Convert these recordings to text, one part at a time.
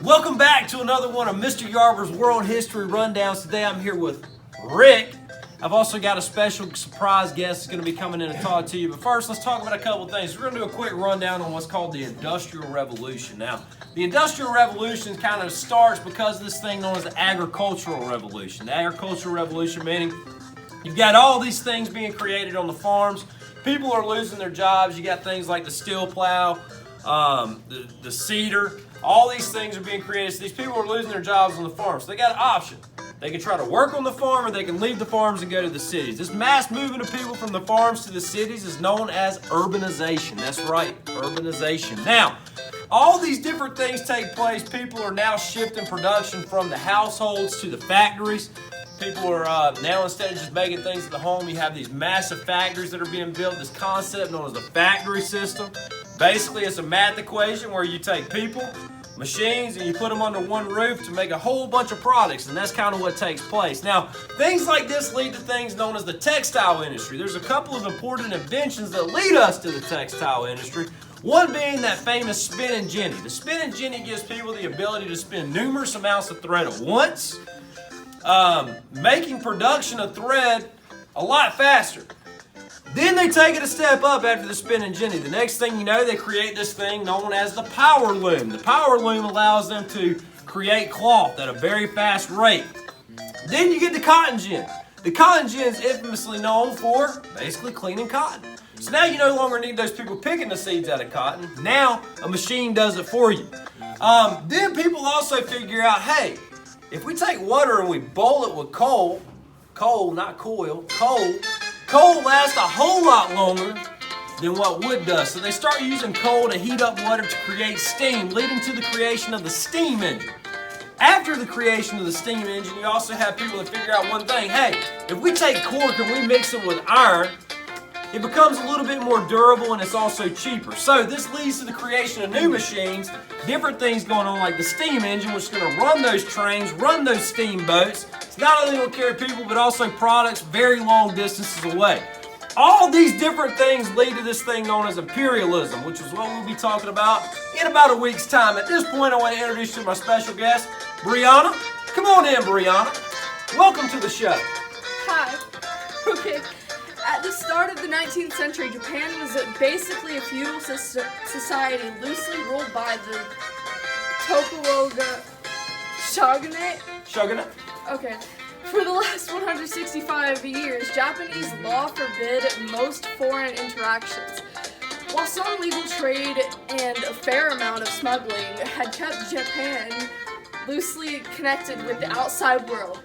Welcome back to another one of Mr. Yarber's World History Rundowns. Today I'm here with Rick. I've also got a special surprise guest that's going to be coming in to talk to you. But first, let's talk about a couple of things. We're going to do a quick rundown on what's called the Industrial Revolution. Now, the Industrial Revolution kind of starts because of this thing known as the Agricultural Revolution. The Agricultural Revolution meaning you've got all these things being created on the farms. People are losing their jobs. You got things like the steel plow, the seeder. All these things are being created. So these people are losing their jobs on the farm. So they got an option. They can try to work on the farm or they can leave the farms and go to the cities. This mass movement of people from the farms to the cities is known as urbanization. That's right, urbanization. Now, all these different things take place. People are now shifting production from the households to the factories. People are now, instead of just making things at the home, you have these massive factories that are being built. This concept known as the factory system. Basically, it's a math equation where you take people, machines, and you put them under one roof to make a whole bunch of products, and that's kind of what takes place. Now, things like this lead to things known as the textile industry. There's a couple of important inventions that lead us to the textile industry. One being that famous spinning jenny. The spinning jenny gives people the ability to spin numerous amounts of thread at once, making production of thread a lot faster. Then they take it a step up after the spinning jenny. The next thing you know, they create this thing known as the power loom. The power loom allows them to create cloth at a very fast rate. Then you get the cotton gin. The cotton gin is infamously known for basically cleaning cotton. So now you no longer need those people picking the seeds out of cotton. Now a machine does it for you. Then people also figure out, hey, if we take water and we boil it with coal, not coil, coal lasts a whole lot longer than what wood does. So they start using coal to heat up water to create steam, leading to the creation of the steam engine. After the creation of the steam engine, you also have people that figure out one thing. Hey, if we take cork and we mix it with iron, it becomes a little bit more durable and it's also cheaper. So this leads to the creation of new machines, different things going on like the steam engine, which is going to run those trains, run those steamboats. It's not only going to carry people, but also products very long distances away. All these different things lead to this thing known as imperialism, which is what we'll be talking about in about a week's time. At this point, I want to introduce you to my special guest, Brianna. Come on in, Brianna. Welcome to the show. Hi. Okay. At the start of the 19th century, Japan was basically a feudal society loosely ruled by the Tokugawa shogunate. Shogunate? Okay. For the last 165 years, Japanese law forbid most foreign interactions. While some legal trade and a fair amount of smuggling had kept Japan loosely connected with the outside world,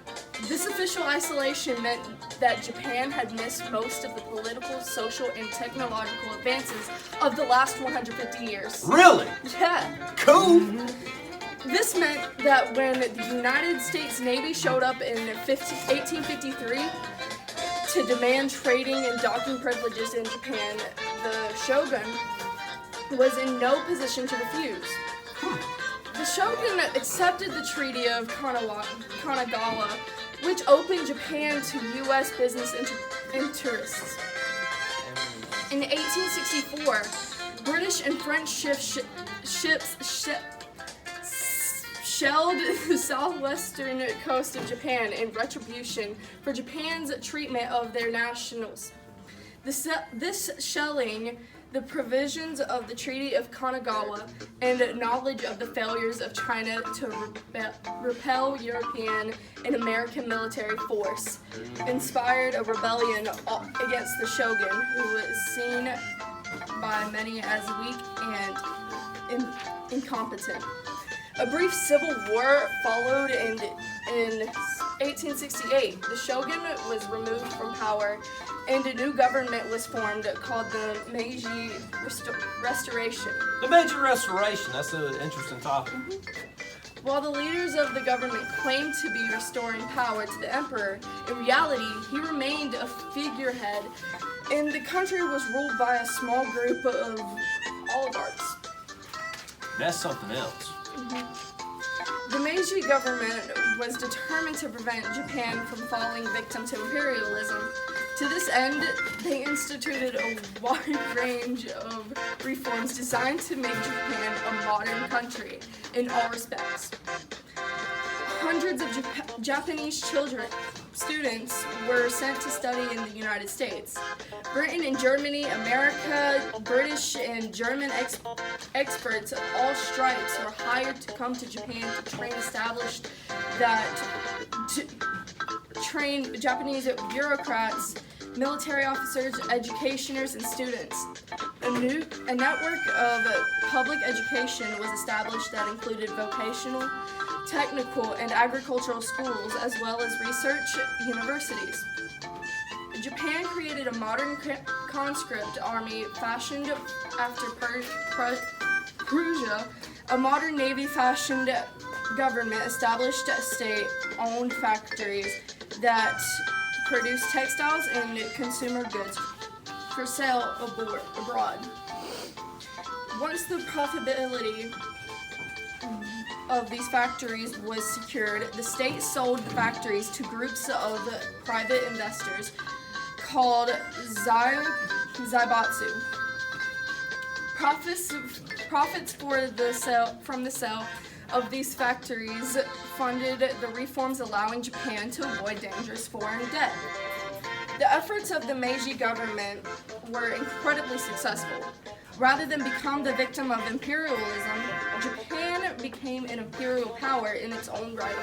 this official isolation meant that Japan had missed most of the political, social, and technological advances of the last 150 years. Really? Yeah. Cool. This meant that when the United States Navy showed up in 1853 to demand trading and docking privileges in Japan, the shogun was in no position to refuse. The shogun accepted the Treaty of Kanagawa, which opened Japan to U.S. business interests. In 1864, British and French ships shelled the southwestern coast of Japan in retribution for Japan's treatment of their nationals. This shelling, the provisions of the Treaty of Kanagawa, and knowledge of the failures of China to repel European and American military force inspired a rebellion against the shogun, who was seen by many as weak and incompetent. A brief civil war followed in 1868. The shogun was removed from power and a new government was formed called the Meiji Restoration. The Meiji Restoration, that's an interesting topic. While the leaders of the government claimed to be restoring power to the emperor, in reality, he remained a figurehead, and the country was ruled by a small group of oligarchs. That's something else. The Meiji government was determined to prevent Japan from falling victim to imperialism. To this end, they instituted a wide range of reforms designed to make Japan a modern country in all respects. Hundreds of Japanese students were sent to study in the United States. Britain and Germany, America, British and German experts of all stripes were hired to come to Japan to train Japanese bureaucrats, military officers, educationers, and students. A network of public education was established that included vocational, technical, and agricultural schools, as well as research universities. Japan created a modern conscript army fashioned after Persia, a modern navy fashioned government, established state-owned factories that produced textiles and consumer goods for sale abroad. Once the profitability of these factories was secured, the state sold the factories to groups of private investors called zaibatsu. Profits from the sale of these factories funded the reforms allowing Japan to avoid dangerous foreign debt. The efforts of the Meiji government were incredibly successful. Rather than become the victim of imperialism, Japan became an imperial power in its own right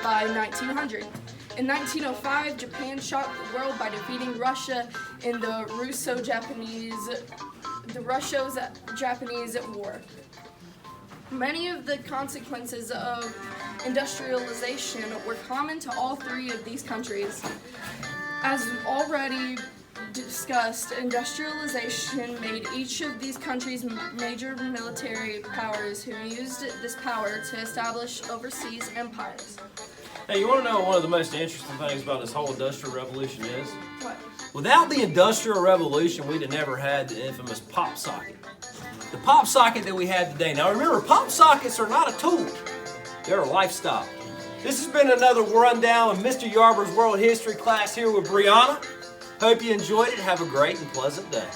by 1900. In 1905, Japan shocked the world by defeating Russia in the Russo-Japanese War. Many of the consequences of industrialization were common to all three of these countries. As already discussed, industrialization made each of these countries major military powers who used this power to establish overseas empires. Hey, you want to know what one of the most interesting things about this whole Industrial Revolution is? What? Without the Industrial Revolution, we'd have never had the infamous pop socket. The pop socket that we have today. Now remember, pop sockets are not a tool. They're a lifestyle. This has been another rundown of Mr. Yarber's World History class here with Brianna. Hope you enjoyed it. Have a great and pleasant day.